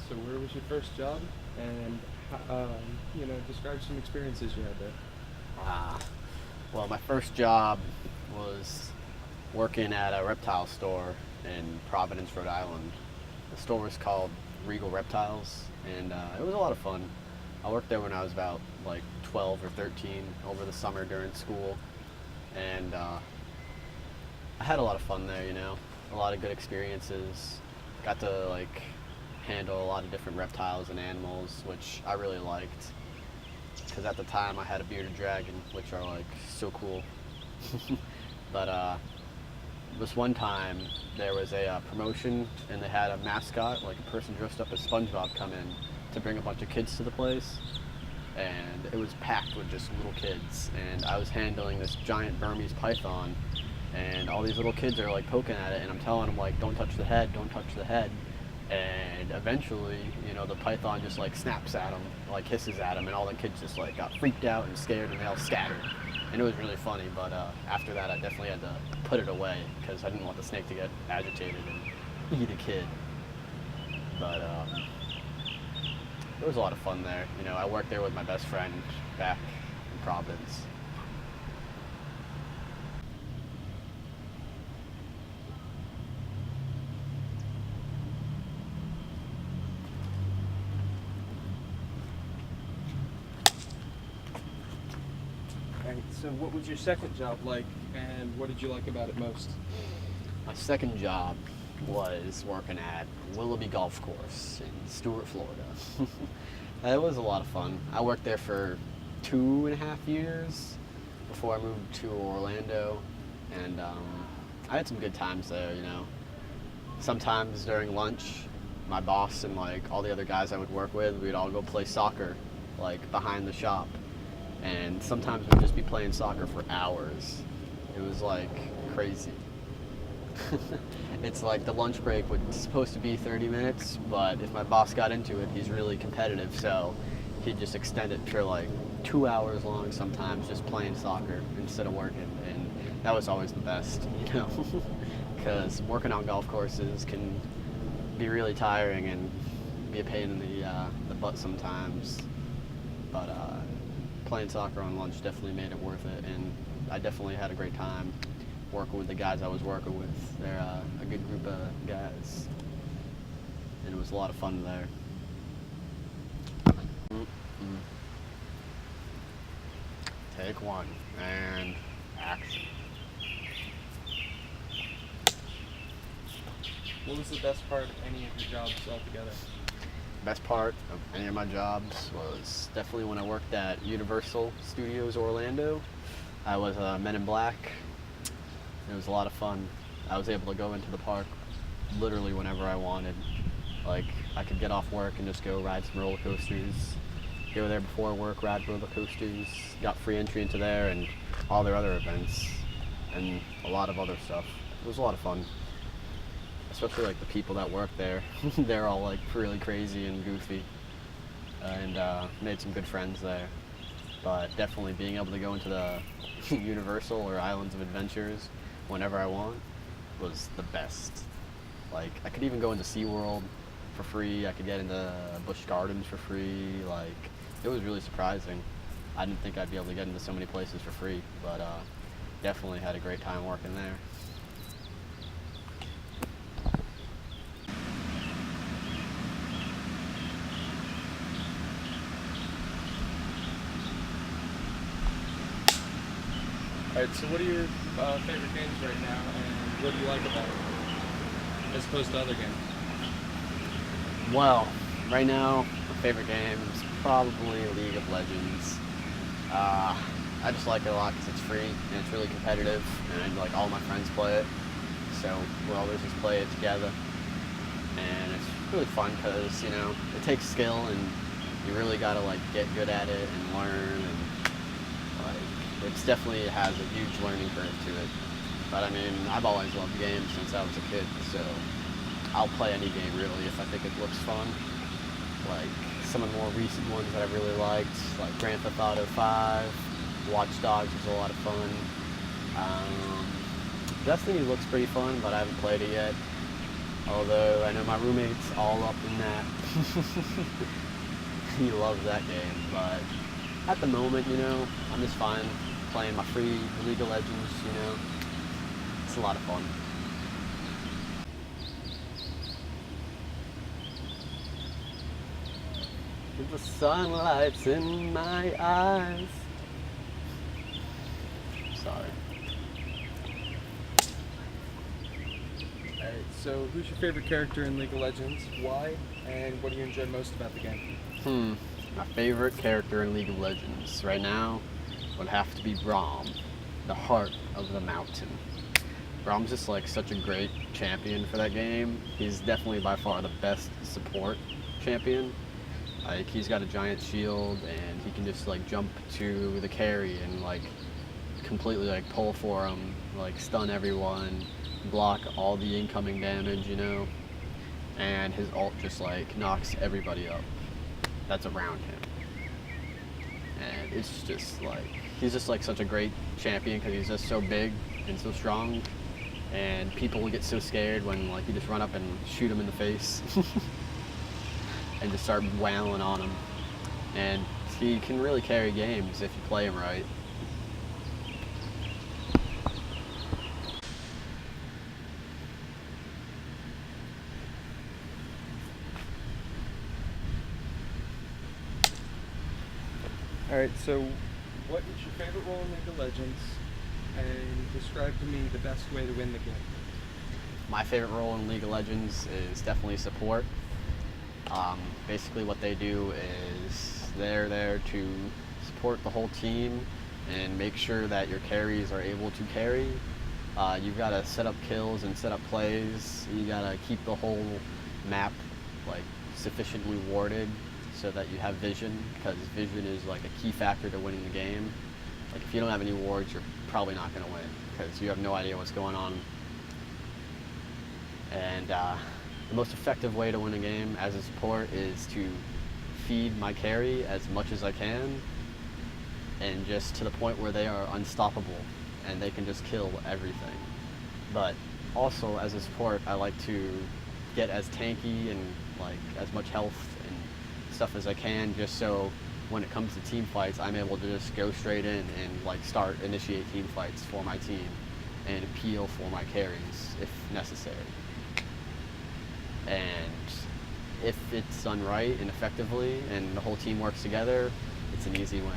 So where was your first job, and describe some experiences you had there. Ah, well, my first job was working at a reptile store in Providence, Rhode Island. The store was called Regal Reptiles, and it was a lot of fun. I worked there when I was about like 12 or 13 over the summer during school, and I had a lot of fun there, a lot of good experiences. Got to like handle a lot of different reptiles and animals, which I really liked. Because at the time I had a bearded dragon, which are like so cool. But this one time there was a promotion, and they had a mascot, like a person dressed up as SpongeBob, come in to bring a bunch of kids to the place. And it was packed with just little kids, and I was handling this giant Burmese python, and all these little kids are like poking at it, and I'm telling them like, don't touch the head, don't touch the head. And eventually, the python just like snaps at them, like hisses at them, and all the kids just like got freaked out and scared, and they all scattered. And it was really funny, but after that I definitely had to put it away because I didn't want the snake to get agitated and eat a kid. But it was a lot of fun there. I worked there with my best friend back in Providence. Right. So what was your second job like, and what did you like about it most? My second job was working at Willoughby Golf Course in Stuart, Florida. It was a lot of fun. I worked there for 2.5 years before I moved to Orlando, and I had some good times there, Sometimes during lunch, my boss and like all the other guys I would work with, we'd all go play soccer, like behind the shop. And sometimes we'd just be playing soccer for hours. It was like crazy. It's like the lunch break was supposed to be 30 minutes, but if my boss got into it, he's really competitive, so he'd just extend it for like 2 hours long sometimes, just playing soccer instead of working. And that was always the best, because working on golf courses can be really tiring and be a pain in the butt sometimes. But playing soccer on lunch definitely made it worth it, and I definitely had a great time working with the guys I was working with. They're a good group of guys, and it was a lot of fun there. Take one, and action. What was the best part of any of your jobs altogether? Best part of any of my jobs was definitely when I worked at Universal Studios Orlando. I was Men in Black. It was a lot of fun. I was able to go into the park literally whenever I wanted. Like, I could get off work and just go ride some roller coasters. Go there before work, ride roller coasters. Got free entry into there and all their other events and a lot of other stuff. It was a lot of fun. Especially like the people that work there. They're all like really crazy and goofy, and made some good friends there. But definitely being able to go into the Universal or Islands of Adventures whenever I want was the best. Like, I could even go into SeaWorld for free. I could get into Busch Gardens for free. Like, it was really surprising. I didn't think I'd be able to get into so many places for free, but definitely had a great time working there. Alright, so what are your favorite games right now, and what do you like about it, as opposed to other games? Well, right now, my favorite game is probably League of Legends. I just like it a lot because it's free and it's really competitive, and like all my friends play it, so we'll always just play it together. And it's really fun because, it takes skill, and you really gotta like get good at it and learn, and like it's definitely has a huge learning curve to it. But I mean, I've always loved games since I was a kid, so I'll play any game really if I think it looks fun. Like some of the more recent ones that I really liked, like Grand Theft Auto 5, Watch Dogs was a lot of fun. Destiny looks pretty fun, but I haven't played it yet. Although I know my roommate's all up in that. He loves that game, but at the moment, I'm just fine playing my free League of Legends, It's a lot of fun. The sunlight's in my eyes. Sorry. Alright, so who's your favorite character in League of Legends? Why? And what do you enjoy most about the game? My favorite character in League of Legends right now would have to be Braum, the heart of the mountain. Braum's just like such a great champion for that game. He's definitely by far the best support champion. Like, he's got a giant shield and he can just like jump to the carry and like completely like pull for him, like stun everyone, block all the incoming damage, and his ult just like knocks everybody up that's around him. And it's just like, he's just like such a great champion because he's just so big and so strong, and people will get so scared when like you just run up and shoot him in the face and just start wailing on him. And he can really carry games if you play him right. Alright, so what is your favorite role in League of Legends? And describe to me the best way to win the game. My favorite role in League of Legends is definitely support. Basically what they do is they're there to support the whole team and make sure that your carries are able to carry. You've got to set up kills and set up plays. You got to keep the whole map like sufficiently warded so that you have vision, because vision is like a key factor to winning the game. Like, if you don't have any wards, you're probably not going to win because you have no idea what's going on. And the most effective way to win a game as a support is to feed my carry as much as I can, and just to the point where they are unstoppable and they can just kill everything. But also as a support, I like to get as tanky and like as much health and stuff as I can, just so when it comes to team fights, I'm able to just go straight in and like initiate team fights for my team and appeal for my carries if necessary. And if it's done right and effectively and the whole team works together, it's an easy win.